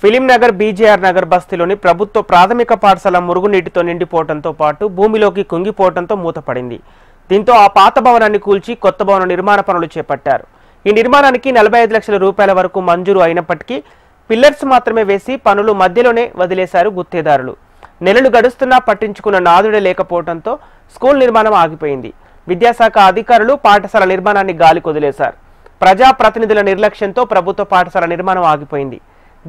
Film Nagar BJR Nagar బస్తీలోని ప్రభుత్వ ప్రాథమిక పాఠశాల మురుగునీటితో నిండిపోవడంతో పాటు భూమిలోకి కుంగిపోవడంతో మూతపడింది. దీంతో ఆ పాత భవనాన్ని కూల్చి కొత్త భవన నిర్మాణ పనులు చేపట్టారు. ఈ నిర్మాణానికి 45 లక్షల రూపాయల వరకు మంజూరు అయినప్పటికీ పిల్లర్స్ మాత్రమే వేసి పనులు మధ్యలోనే వదిలేశారు గుత్తేదారులు. నెలలు గడుస్తున్నా పట్టించుకున్న నాదుడే లేకపోవడంతో స్కూల్ నిర్మాణం ఆగిపోయింది. విద్యాశాఖ అధికారులు పాఠశాల నిర్మాణాన్ని గాలి కొదిలేశారు. ప్రజాప్రతినిధుల నిర్లక్ష్యంతో ప్రభుత్వ పాఠశాల నిర్మాణం ఆగిపోయింది.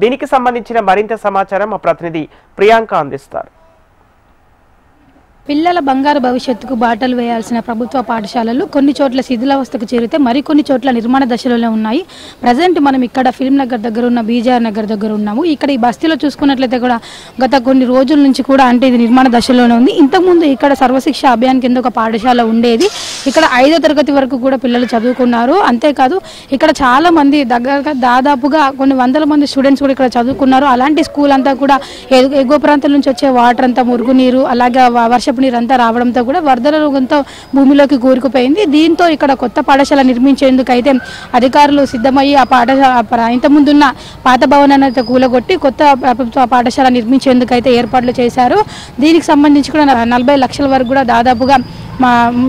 దీనికి సంబంధించిన మరింత సమాచారం మా ప్రతినిధి ప్రియాంక అందిస్తారు. పిల్లల బంగారు భవిష్యత్తుకు బాటలు వేయాల్సిన ప్రభుత్వ పాఠశాలలు కొన్ని చోట్ల శిథిలావస్థకు చేరితే మరికొన్ని చోట్ల నిర్మాణ దశలోనే ఉన్నాయి. ప్రజెంట్ మనం ఇక్కడ ఫిల్మ్ నగర్ దగ్గర ఉన్న బీజేఆర్ నగర్ దగ్గర ఉన్నాము. ఇక్కడ ఈ బస్తీలో చూసుకున్నట్లయితే కూడా గత కొన్ని రోజుల నుంచి కూడా అంటే ఇది నిర్మాణ దశలోనే ఉంది. ఇంతకుముందు ఇక్కడ సర్వశిక్ష అభియాన్ కింద ఒక పాఠశాల ఉండేది. ఇక్కడ 5వ తరగతి వరకు కూడా పిల్లలు చదువుకున్నారు. అంతేకాదు ఇక్కడ చాలా మంది దాదాపుగా కొన్ని వందల మంది స్టూడెంట్స్ కూడా ఇక్కడ చదువుకున్నారు. అలాంటి స్కూల్ అంతా కూడా ఎగువ ప్రాంతాల నుంచి వచ్చే వాటర్ అంతా మురుగునీరు అలాగే వర్ష నీరంతా రావడంతో కూడా వరదల రోగంతో భూమిలోకి కూరుకుపోయింది. దీంతో ఇక్కడ కొత్త పాఠశాల నిర్మించేందుకు అయితే అధికారులు సిద్ధమయ్యి ఆ పాఠశాల ఇంతకుముందున్న పాత భవనాన్ని అయితే కూలగొట్టి కొత్త ప్రభుత్వ పాఠశాల నిర్మించేందుకు అయితే ఏర్పాట్లు చేశారు. దీనికి సంబంధించి కూడా 40 లక్షల వరకు కూడా దాదాపుగా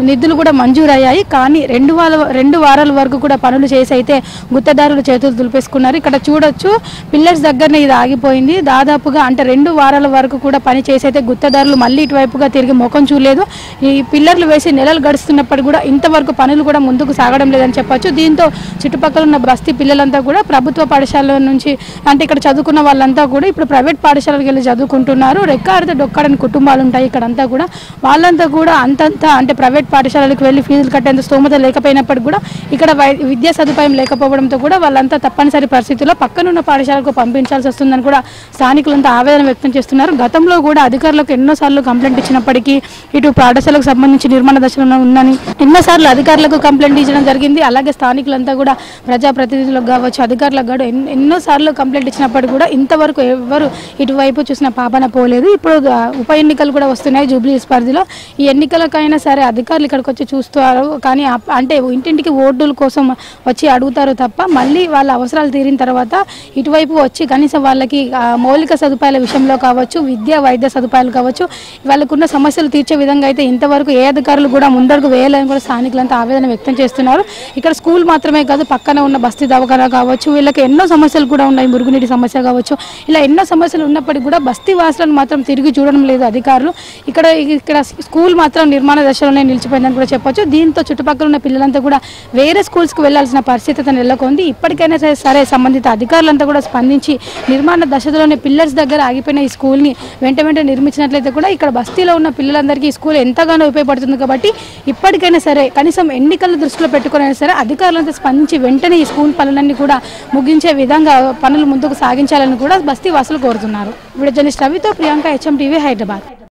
నిధులు కూడా మంజూరయ్యాయి. కానీ 2 వారాల వరకు కూడా పనులు చేసి అయితే గుత్తదారులు చేతులు దులిపేసుకున్నారు. ఇక్కడ చూడొచ్చు పిల్లర్స్ దగ్గరనే ఇది ఆగిపోయింది. దాదాపుగా అంటే 2 వారాల వరకు కూడా పని చేసి అయితే గుత్తదారులు మళ్ళీ ఇటువైపుగా తిరిగి ముఖం చూడలేదు. ఈ పిల్లర్లు వేసి నెలలు గడుస్తున్నప్పటికీ కూడా ఇంతవరకు పనులు కూడా ముందుకు సాగడం లేదని చెప్పొచ్చు. దీంతో చుట్టుపక్కల ఉన్న బస్తీ పిల్లలంతా కూడా ప్రభుత్వ పాఠశాల నుంచి అంటే ఇక్కడ చదువుకున్న వాళ్ళంతా కూడా ఇప్పుడు ప్రైవేట్ పాఠశాలకు వెళ్ళి చదువుకుంటున్నారు. రెక్కాడితే డొక్కాడని కుటుంబాలు ఉంటాయి ఇక్కడంతా కూడా. వాళ్ళంతా కూడా అంతంతా అంటే ప్రైవేట్ పాఠశాలలకు వెళ్ళి ఫీజులు కట్టేంత స్తోమత లేకపోయినప్పటికీ కూడా ఇక్కడ విద్యా సదుపాయం లేకపోవడంతో కూడా వాళ్ళంతా తప్పనిసరి పరిస్థితుల్లో పక్కనున్న పాఠశాలకు పంపించాల్సి వస్తుందని కూడా స్థానికులంతా ఆవేదన వ్యక్తం చేస్తున్నారు. గతంలో కూడా అధికారులకు ఎన్నోసార్లు కంప్లైంట్ ఇచ్చినప్పటికీ ఇటు పాఠశాలకు సంబంధించి నిర్మాణ దశలో ఉందని ఎన్నోసార్లు అధికారులకు కంప్లైంట్ ఇచ్చడం జరిగింది. అలాగే స్థానికులంతా కూడా ప్రజాప్రతినిధులకు కావచ్చు అధికారులకు కూడా ఎన్నోసార్లు కంప్లైంట్ ఇచ్చినప్పటికీ కూడా ఇంతవరకు ఎవరు ఇటువైపు చూసిన పాపన పోలేదు. ఇప్పుడు ఉప ఎన్నికలు కూడా వస్తున్నాయి జూబ్లీహిల్స్ పరిధిలో. ఈ ఎన్నికలకైనా సరే అధికారులు ఇక్కడికి వచ్చి చూస్తారు. కానీ అంటే ఇంటింటికి ఓటుల కోసం వచ్చి అడుగుతారు తప్ప మళ్ళీ వాళ్ళ అవసరాలు తీరిన తర్వాత ఇటువైపు వచ్చి కనీసం వాళ్ళకి మౌలిక సదుపాయాల విషయంలో కావచ్చు విద్యా వైద్య సదుపాయాలు కావచ్చు వాళ్ళకున్న సమస్యలు తీర్చే విధంగా అయితే ఇంతవరకు ఏ అధికారులు కూడా ముందరకు వేయాలని కూడా స్థానికులంతా ఆవేదన వ్యక్తం చేస్తున్నారు. ఇక్కడ స్కూల్ మాత్రమే కాదు పక్కన ఉన్న బస్తీ దవాఖానా కావచ్చు వీళ్ళకి ఎన్నో సమస్యలు కూడా ఉన్నాయి. మురుగునీటి సమస్య కావచ్చు ఇలా ఎన్నో సమస్యలు ఉన్నప్పటికీ కూడా బస్తీ వాసులను మాత్రం తిరిగి చూడడం లేదు అధికారులు. ఇక్కడ స్కూల్ మాత్రం నిర్మాణ దశలోనే నిలిచిపోయిందని కూడా చెప్పొచ్చు. దీంతో చుట్టుపక్కల ఉన్న పిల్లలంతా కూడా వేరే స్కూల్స్కి వెళ్లాల్సిన పరిస్థితి నెలకొంది. ఇప్పటికైనా సరే సంబంధిత అధికారులంతా కూడా స్పందించి నిర్మాణ దశలోనే పిల్లర్స్ దగ్గర ఆగిపోయిన ఈ స్కూల్ని వెంట నిర్మించినట్లయితే కూడా ఇక్కడ బస్తీలో ఉన్న పిల్లలందరికీ ఈ స్కూల్ ఎంతగానో ఉపయోగపడుతుంది. కాబట్టి ఇప్పటికైనా సరే కనీసం ఎన్నికల దృష్టిలో పెట్టుకునైనా సరే అధికారులంతా స్పందించి వెంటనే ఈ స్కూల్ పనులన్నీ కూడా ముగించే విధంగా పనులు ముందుకు సాగించాలని కూడా బస్తీ వాసులు కోరుతున్నారు. వీడియో జర్నలిస్ట్ రవితో ప్రియాంక, HM టీవీ, హైదరాబాద్.